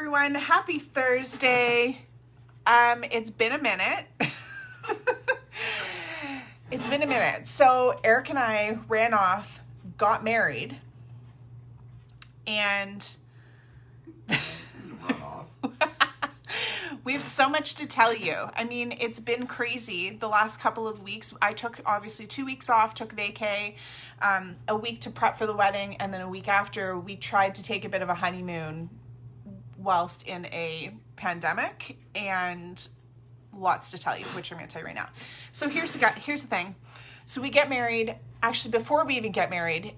everyone. Happy Thursday. It's been a minute. It's been a minute. So Eric and I ran off, got married, and we have so much to tell you. I mean, it's been crazy the last couple of weeks. I took obviously 2 weeks off, took vacay, a week to prep for the wedding, and then a week after we tried to take a bit of a honeymoon whilst in a pandemic, and lots to tell you, which I'm going to tell you right now. So here's the thing. So we get married. Actually, before we even get married,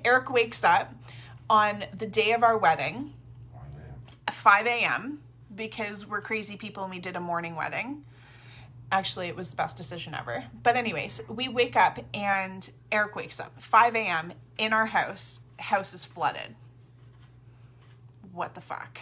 Eric wakes up on the day of our wedding, 5 a.m., because we're crazy people and we did a morning wedding. Actually, it was the best decision ever. But anyways, we wake up and Eric wakes up 5 a.m. in our house. House is flooded. What the fuck?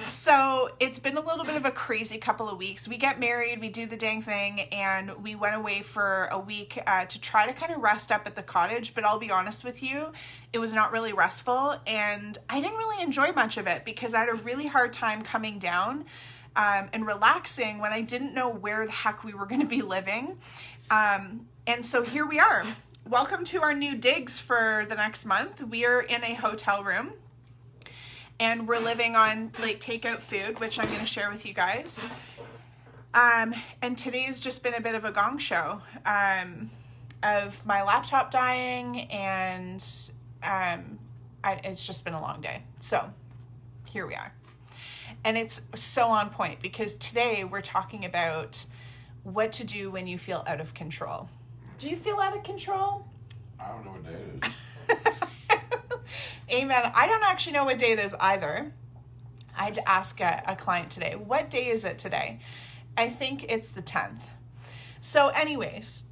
So it's been a little bit of a crazy couple of weeks. We get married, we do the dang thing, and we went away for a week to try to kind of rest up at the cottage. But I'll be honest with you, it was not really restful, and I didn't really enjoy much of it because I had a really hard time coming down and relaxing when I didn't know where the heck we were going to be living. And so here we are. Welcome to our new digs for the next month. We are in a hotel room. And we're living on like takeout food, which I'm going to share with you guys. And today's just been a bit of a gong show of my laptop dying, and it's just been a long day. So here we are. And it's so on point because today we're talking about what to do when you feel out of control. Do you feel out of control? I don't know what day it is. Amen. I don't actually know what day it is either. I had to ask a client today, what day is it today? I think it's the 10th. So anyways,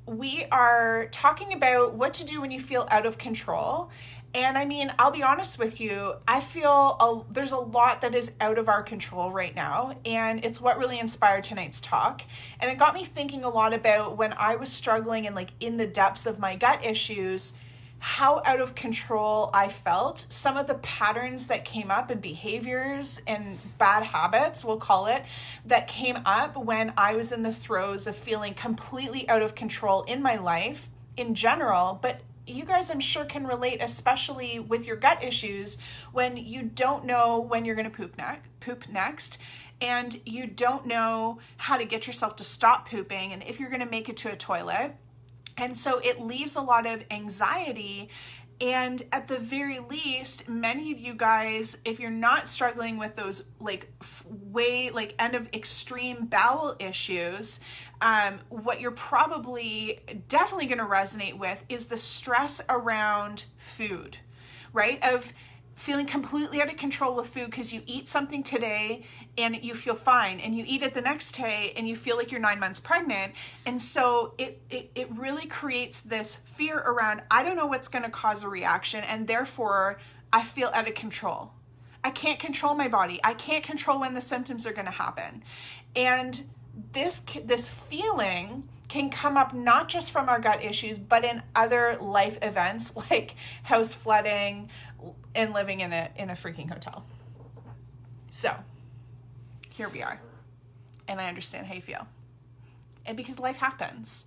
we are talking about what to do when you feel out of control. And I mean, I'll be honest with you, I feel there's a lot that is out of our control right now, and it's what really inspired tonight's talk. And it got me thinking a lot about when I was struggling and like in the depths of my gut issues, how out of control I felt, some of the patterns that came up and behaviors and bad habits, we'll call it, that came up when I was in the throes of feeling completely out of control in my life in general. But you guys, I'm sure, can relate, especially with your gut issues, when you don't know when you're going to poop next, and you don't know how to get yourself to stop pooping, and if you're going to make it to a toilet. And so it leaves a lot of anxiety. And at the very least, many of you guys, if you're not struggling with those end of extreme bowel issues, what you're probably definitely going to resonate with is the stress around food, right? Of feeling completely out of control with food because you eat something today and you feel fine, and you eat it the next day and you feel like you're 9 months pregnant. And so it really creates this fear around, I don't know what's going to cause a reaction, and therefore I feel out of control. I can't control my body. I can't control when the symptoms are going to happen. And this feeling can come up not just from our gut issues, but in other life events like house flooding and living in a freaking hotel. So here we are. And I understand how you feel. And because life happens.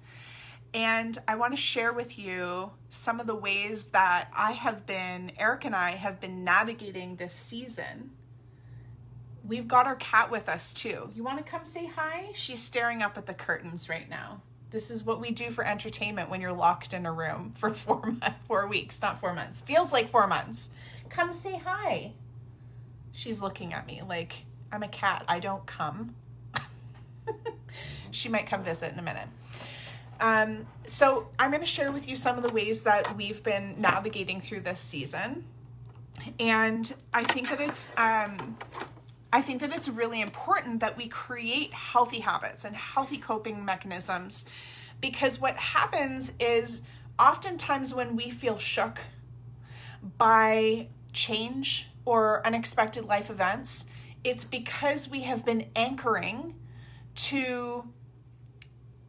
And I want to share with you some of the ways that Eric and I have been navigating this season. We've got our cat with us too. You want to come say hi? She's staring up at the curtains right now. This is what we do for entertainment when you're locked in a room for 4 weeks, not 4 months. Feels like 4 months. Come say hi. She's looking at me like I'm a cat. I don't come. She might come visit in a minute. So I'm going to share with you some of the ways that we've been navigating through this season. And I think that it's really important that we create healthy habits and healthy coping mechanisms, because what happens is oftentimes when we feel shook by change or unexpected life events, it's because we have been anchoring to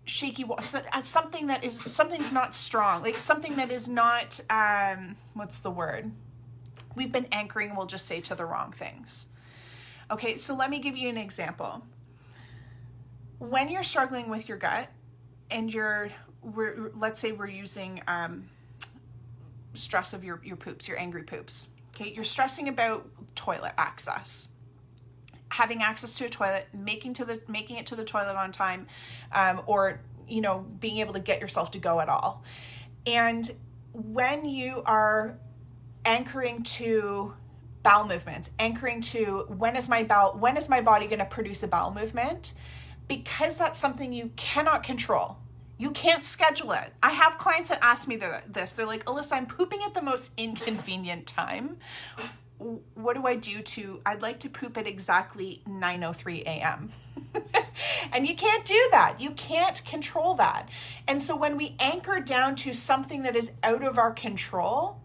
shaky walls, something's not strong, like something that is not, what's the word? We've been anchoring, we'll just say, to the wrong things. Okay, so let me give you an example. When you're struggling with your gut and let's say we're using stress of your poops, your angry poops. Okay, you're stressing about toilet access. Having access to a toilet, making it to the toilet on time, or being able to get yourself to go at all. And when you are anchoring to bowel movements, anchoring to when is my body going to produce a bowel movement, because that's something you cannot control. You can't schedule it. I have clients that ask me this. They're like, Alyssa, I'm pooping at the most inconvenient time. What do I do I'd like to poop at exactly 9:03 a.m. And you can't do that. You can't control that. And so when we anchor down to something that is out of our control,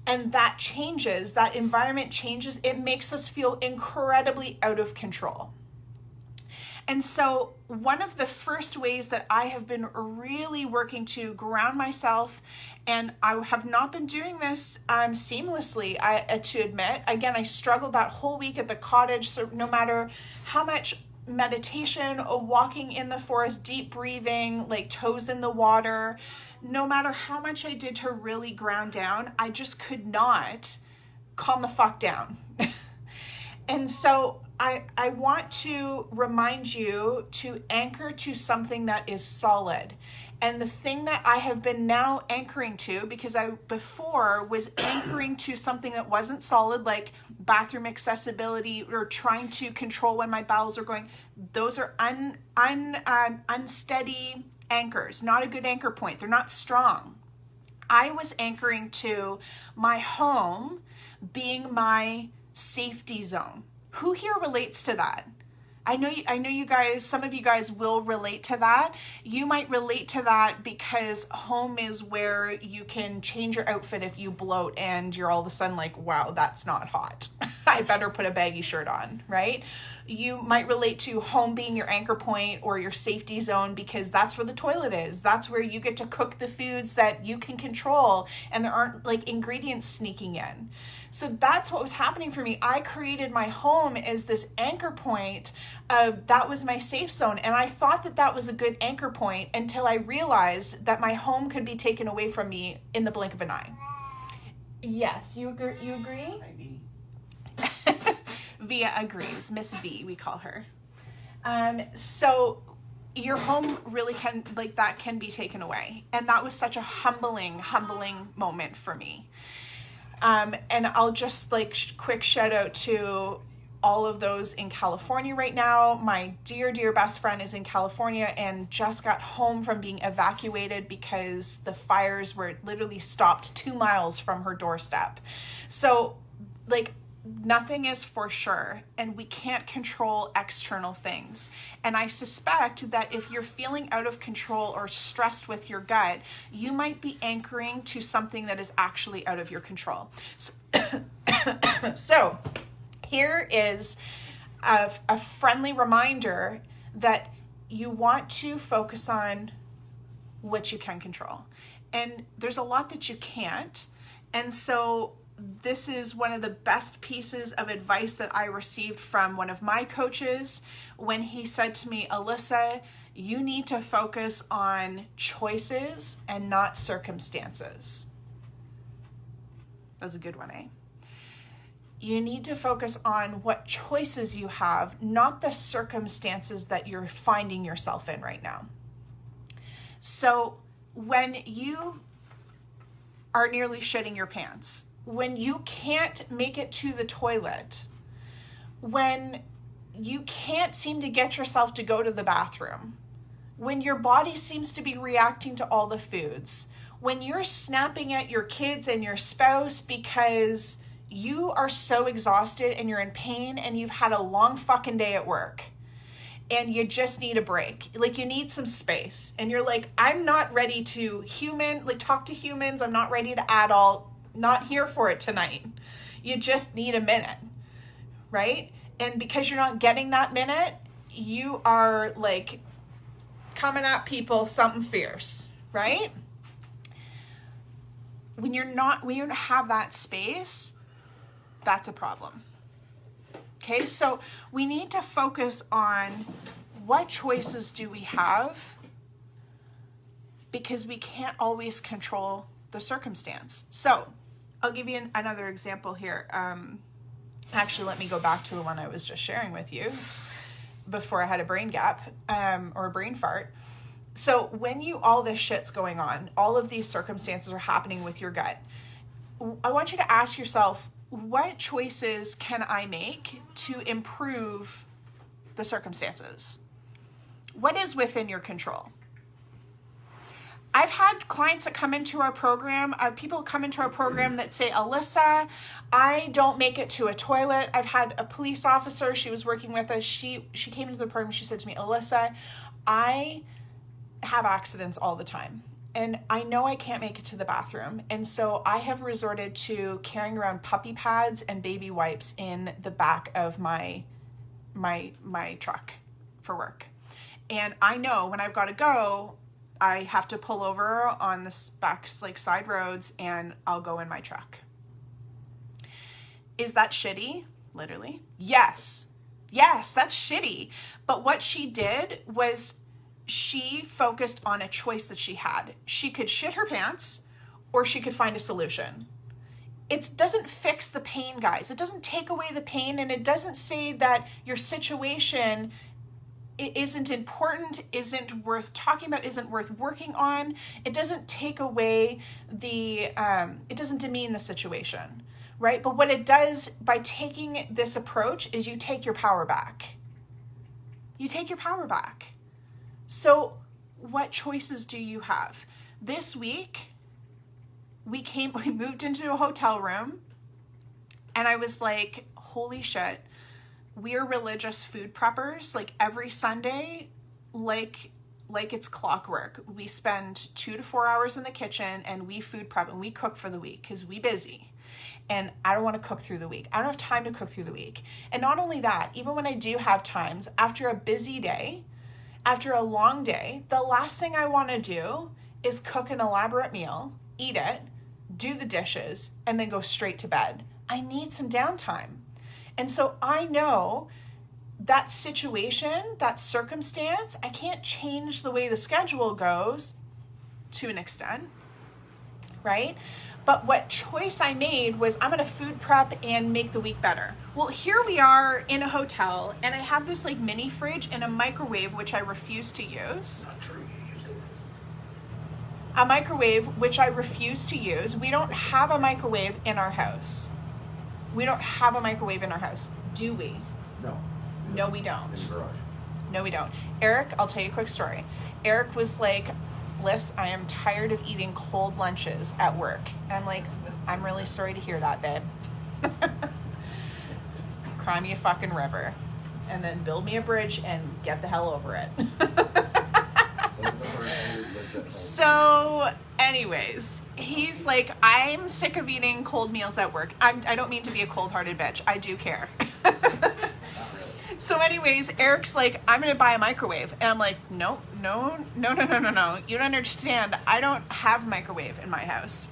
and that changes, that environment changes, it makes us feel incredibly out of control. And so one of the first ways that I have been really working to ground myself, and I have not been doing this seamlessly, to admit. Again, I struggled that whole week at the cottage. So no matter how much meditation, walking in the forest, deep breathing, like toes in the water, no matter how much I did to really ground down, I just could not calm the fuck down. And so I want to remind you to anchor to something that is solid. And the thing that I have been now anchoring to, because I before was anchoring to something that wasn't solid, like bathroom accessibility or trying to control when my bowels are going, those are unsteady anchors, not a good anchor point. They're not strong. I was anchoring to my home being my safety zone. Who here relates to that? I know you guys, some of you guys will relate to that. You might relate to that because home is where you can change your outfit if you bloat and you're all of a sudden like, wow, that's not hot. I better put a baggy shirt on, right? You might relate to home being your anchor point or your safety zone because that's where the toilet is. That's where you get to cook the foods that you can control and there aren't like ingredients sneaking in. So that's what was happening for me. I created my home as this anchor point. That was my safe zone. And I thought that that was a good anchor point until I realized that my home could be taken away from me in the blink of an eye. Yes, you agree? Maybe. Via agrees. Miss V, we call her. So your home really can be taken away. And that was such a humbling moment for me. And I'll just quick shout out to all of those in California right now. My dear best friend is in California and just got home from being evacuated because the fires were literally stopped 2 miles from her doorstep. So nothing is for sure, and we can't control external things. And I suspect that if you're feeling out of control or stressed with your gut, you might be anchoring to something that is actually out of your control. So here is a friendly reminder that you want to focus on what you can control. And there's a lot that you can't. And so this is one of the best pieces of advice that I received from one of my coaches when he said to me, Alyssa, you need to focus on choices and not circumstances. That's a good one, eh? You need to focus on what choices you have, not the circumstances that you're finding yourself in right now. So when you are nearly shitting your pants, when you can't make it to the toilet, when you can't seem to get yourself to go to the bathroom, when your body seems to be reacting to all the foods, when you're snapping at your kids and your spouse because you are so exhausted and you're in pain and you've had a long fucking day at work and you just need a break, you need some space, and you're like, I'm not ready to talk to humans, I'm not ready to adult, not here for it tonight. You just need a minute, right? And because you're not getting that minute, you are coming at people something fierce, right? When you don't have that space, that's a problem. Okay, so we need to focus on what choices do we have, because we can't always control the circumstance. So I'll give you another example here. Actually, let me go back to the one I was just sharing with you before I had a brain gap or a brain fart. So when all this shit's going on, all of these circumstances are happening with your gut, I want you to ask yourself, what choices can I make to improve the circumstances? What is within your control? I've had clients that come into our program, people come into our program that say, Alyssa, I don't make it to a toilet. I've had a police officer, she was working with us. She came into the program, she said to me, Alyssa, I have accidents all the time. And I know I can't make it to the bathroom. And so I have resorted to carrying around puppy pads and baby wipes in the back of my truck for work. And I know when I've got to go, I have to pull over on the back, like side roads, and I'll go in my truck. Is that shitty? Literally. Yes. Yes, that's shitty. But what she did was she focused on a choice that she had. She could shit her pants, or she could find a solution. It doesn't fix the pain, guys. It doesn't take away the pain, and it doesn't say that your situation isn't important, isn't worth talking about, isn't worth working on. It doesn't take away it doesn't demean the situation, right? But what it does by taking this approach is you take your power back. You take your power back. So what choices do you have? This week, we moved into a hotel room, and I was like, holy shit, we're religious food preppers. Like every Sunday, like it's clockwork. We spend 2 to 4 hours in the kitchen, and we food prep and we cook for the week because we busy. And I don't want to cook through the week. I don't have time to cook through the week. And not only that, even when I do have times, after a busy day, after a long day, the last thing I want to do is cook an elaborate meal, eat it, do the dishes, and then go straight to bed. I need some downtime. And so I know that situation, that circumstance, I can't change the way the schedule goes to an extent, right? But what choice I made was I'm going to food prep and make the week better. Well, here we are in a hotel, and I have this like mini fridge and a microwave, which I refuse to use. Not true. You used it. A microwave, which I refuse to use. We don't have a microwave in our house. We don't have a microwave in our house, do we? No. No, we don't. In the garage. No, we don't. Eric, I'll tell you a quick story. Eric was like, Liz, I am tired of eating cold lunches at work. And I'm like, I'm really sorry to hear that, babe. Cry me a fucking river. And then build me a bridge and get the hell over it. So anyways, he's like, I'm sick of eating cold meals at work. I don't mean to be a cold-hearted bitch. I do care. So anyways, Eric's like, I'm going to buy a microwave. And I'm like, no. You don't understand. I don't have a microwave in my house.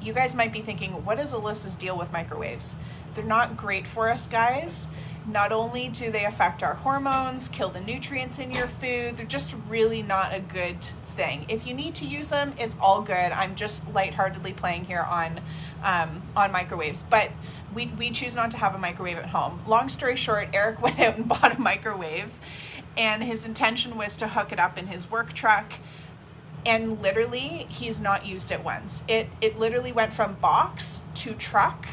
You guys might be thinking, what is Alyssa's deal with microwaves? They're not great for us, guys. Not only do they affect our hormones, kill the nutrients in your food, they're just really not a good thing. If you need to use them, it's all good. I'm just lightheartedly playing here on microwaves. But we choose not to have a microwave at home. Long story short, Eric went out and bought a microwave, and his intention was to hook it up in his work truck. And literally, he's not used it once. It literally went from box to truck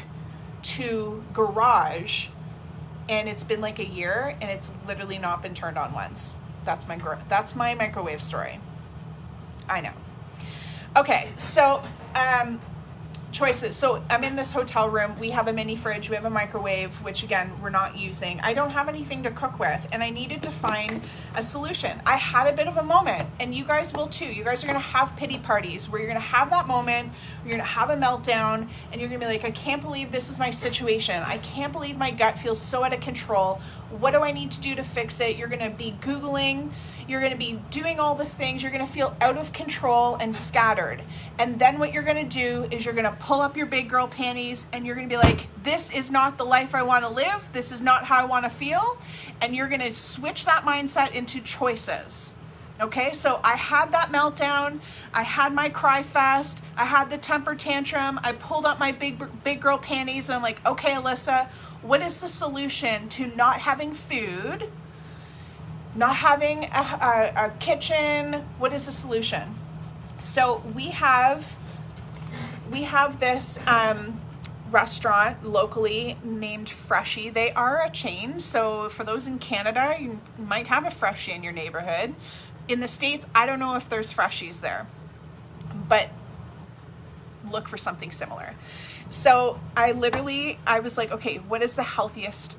to garage, and it's been like a year, and it's literally not been turned on once. That's my microwave story. I know. Okay, so choices. So I'm in this hotel room. We have a mini fridge. We have a microwave, which again, we're not using. I don't have anything to cook with, and I needed to find a solution. I had a bit of a moment, and you guys will too. You guys are going to have pity parties where you're going to have that moment, you're going to have a meltdown, and you're going to be like, I can't believe this is my situation. I can't believe my gut feels so out of control. What do I need to do to fix it? You're going to be Googling, You're going to be doing all the things. You're going to feel out of control and scattered. And then what you're going to do is you're going to pull up your big girl panties and you're going to be like, this is not the life I want to live. This is not how I want to feel. And you're going to switch that mindset into choices. Okay, so I had that meltdown, I had my cry fest, I had the temper tantrum, I pulled up my big girl panties and I'm like, okay, Alyssa, what is the solution to not having food, not having a kitchen? What is the solution? So we have this restaurant locally named Freshy. They are a chain, so for those in Canada, you might have a Freshy in your neighborhood. In the States, I don't know if there's Freshies there, but look for something similar. So I was like, okay, what is the healthiest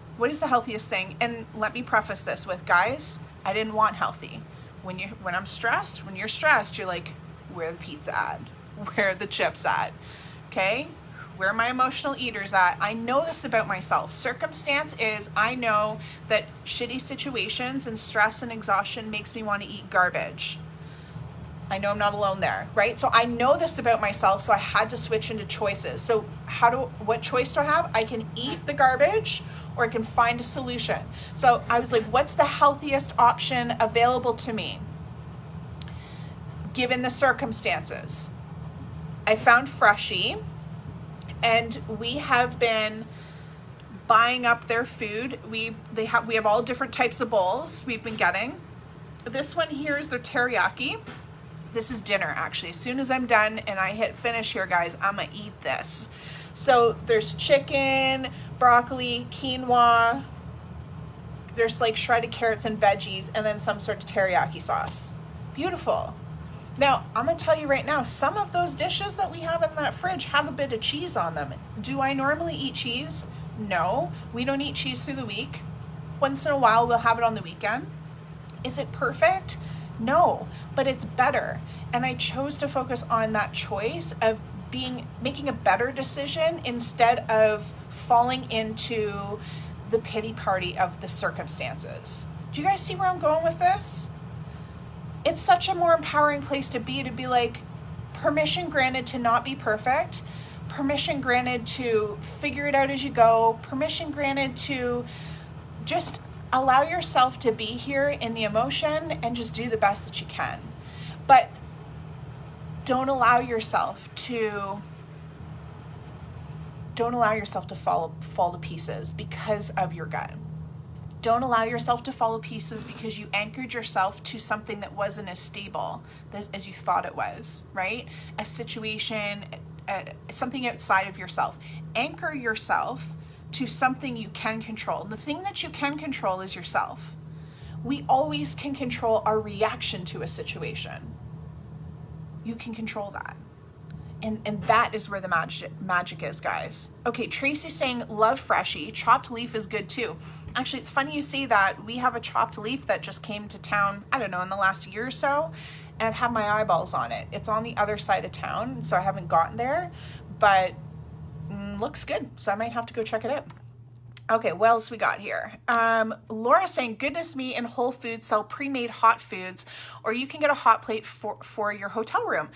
thing? And let me preface this with, guys, I didn't want healthy. When you're stressed, you're like, where are the pizza at? Where are the chips at? Okay? Where are my emotional eaters at? I know this about myself. Circumstance is, I know that shitty situations and stress and exhaustion makes me want to eat garbage. I know I'm not alone there, right? So I know this about myself, so I had to switch into choices. So what choice do I have? I can eat the garbage or I can find a solution. So I was like, what's the healthiest option available to me given the circumstances? I found Freshy. And we have been buying up their food. We have all different types of bowls we've been getting. This one here is their teriyaki. This is dinner, actually. As soon as I'm done and I hit finish here, guys, I'm gonna eat this. So there's chicken, broccoli, quinoa. There's like shredded carrots and veggies, and then some sort of teriyaki sauce. Beautiful. Now, I'm going to tell you right now, some of those dishes that we have in that fridge have a bit of cheese on them. Do I normally eat cheese? No, we don't eat cheese through the week. Once in a while, we'll have it on the weekend. Is it perfect? No, but it's better. And I chose to focus on that choice of making a better decision instead of falling into the pity party of the circumstances. Do you guys see where I'm going with this? It's such a more empowering place to be like, permission granted to not be perfect, permission granted to figure it out as you go, permission granted to just allow yourself to be here in the emotion and just do the best that you can. But don't allow yourself to fall to pieces because of your gut. Don't allow yourself to fall to pieces because you anchored yourself to something that wasn't as stable as you thought it was, right? A situation, something outside of yourself. Anchor yourself to something you can control. The thing that you can control is yourself. We always can control our reaction to a situation. You can control that. And that is where the magic is, guys. Okay, Tracy's saying, love Freshy. Chopped leaf is good too. Actually, it's funny you say that. We have a chopped leaf that just came to town, I don't know, in the last year or so. And I've had my eyeballs on it. It's on the other side of town, so I haven't gotten there. But looks good, so I might have to go check it out. Okay, what else we got here? Laura saying, goodness me, in Whole Foods sell pre-made hot foods, or you can get a hot plate for your hotel room.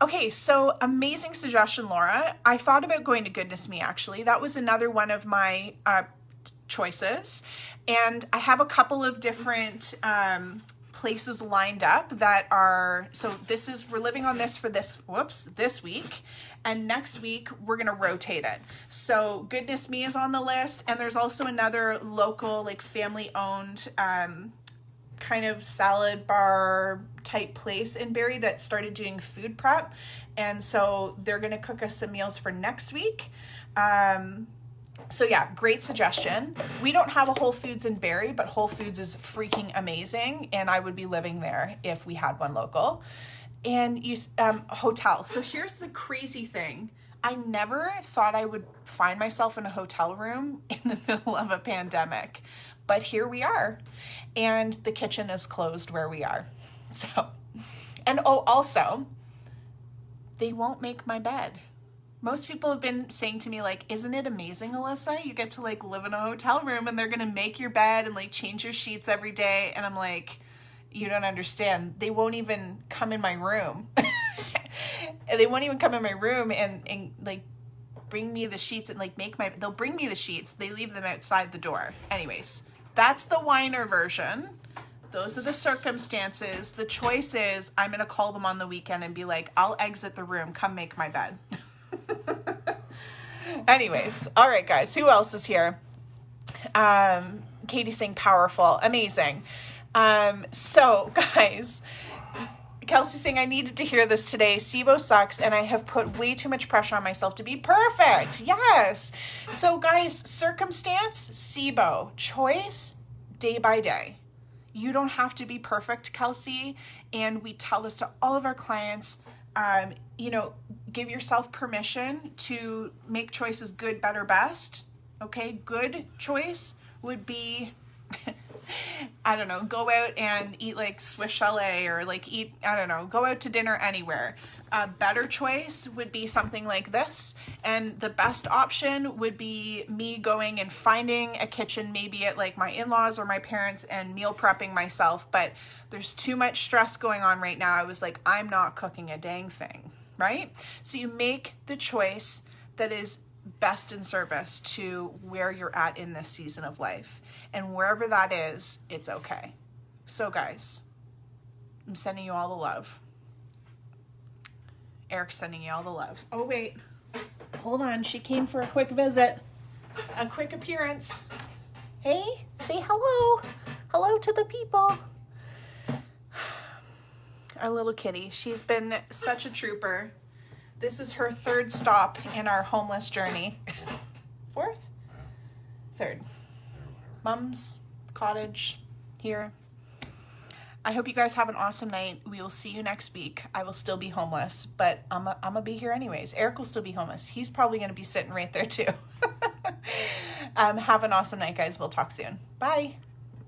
Okay, so amazing suggestion, Laura. I thought about going to Goodness Me, actually. That was another one of my choices. And I have a couple of different places lined up that are, so we're living on this for this week, and next week we're gonna rotate it. So Goodness Me is on the list, and there's also another local, like family owned kind of salad bar type place in Barrie that started doing food prep, and so they're gonna cook us some meals for next week. So yeah, great suggestion. We don't have a Whole Foods in Barrie, but Whole Foods is freaking amazing, and I would be living there if we had one local. And hotel. So here's the crazy thing. I never thought I would find myself in a hotel room in the middle of a pandemic, but here we are, and the kitchen is closed where we are. So, and also, they won't make my bed. Most people have been saying to me, like, isn't it amazing, Alyssa? You get to like live in a hotel room and they're going to make your bed and like change your sheets every day. And I'm like, You don't understand. They won't even come in my room. They won't even come in my room and like bring me the sheets and like they'll bring me the sheets. They leave them outside the door. Anyways, that's the whiner version. Those are the circumstances. The choice is I'm going to call them on the weekend and be like, I'll exit the room. Come make my bed. Anyways, all right, guys, who else is here? Katie's saying powerful. Amazing. So guys, Kelsey's saying I needed to hear this today. SIBO sucks and I have put way too much pressure on myself to be perfect. Yes. So guys, circumstance, SIBO, choice, day by day. You don't have to be perfect, Kelsey. And we tell this to all of our clients. Give yourself permission to make choices good, better, best. Okay, good choice would be, I don't know, go out and eat like Swiss chalet or like go out to dinner anywhere. A better choice would be something like this. And the best option would be me going and finding a kitchen, maybe at like my in-laws or my parents, and meal prepping myself. But there's too much stress going on right now. I was like, I'm not cooking a dang thing, right? So you make the choice that is best in service to where you're at in this season of life. And wherever that is, it's okay. So guys, I'm sending you all the love. Eric's sending you all the love. Oh, wait. Hold on. She came for a quick visit. A quick appearance. Hey, say hello. Hello to the people. Our little kitty. She's been such a trooper. This is her third stop in our homeless journey. Fourth? Third. Mom's cottage here. I hope you guys have an awesome night. We will see you next week. I will still be homeless, but I'm gonna be here anyways. Eric will still be homeless. He's probably going to be sitting right there too. Have an awesome night, guys. We'll talk soon. Bye.